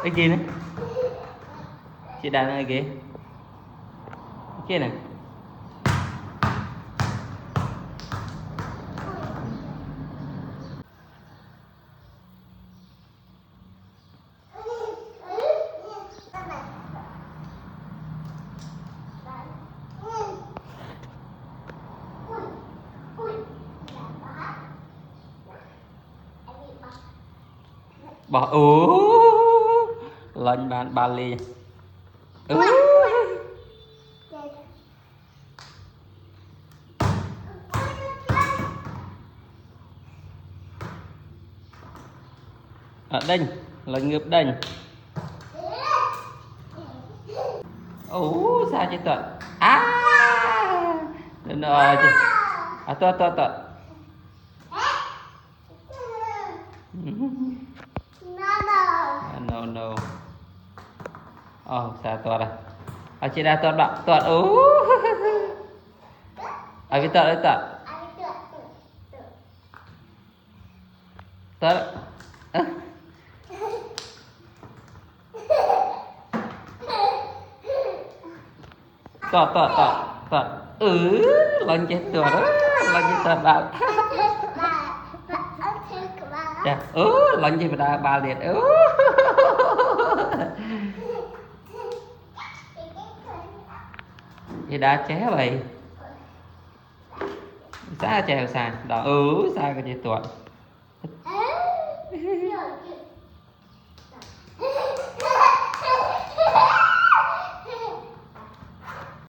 cái gì nữa chị đang này kìa kia này bỏ lên bàn Bali ở đinh lên ngược đinh sao chứ tuần rồi tuần no sao tuần à chị đã tuần bạn tuần cái tuần tuần lên chết tuần đó lên chết tuần bạn dạ lên chết bà ba liệt thì đã ché vậy sao chèo sàn đó sao cái gì tuần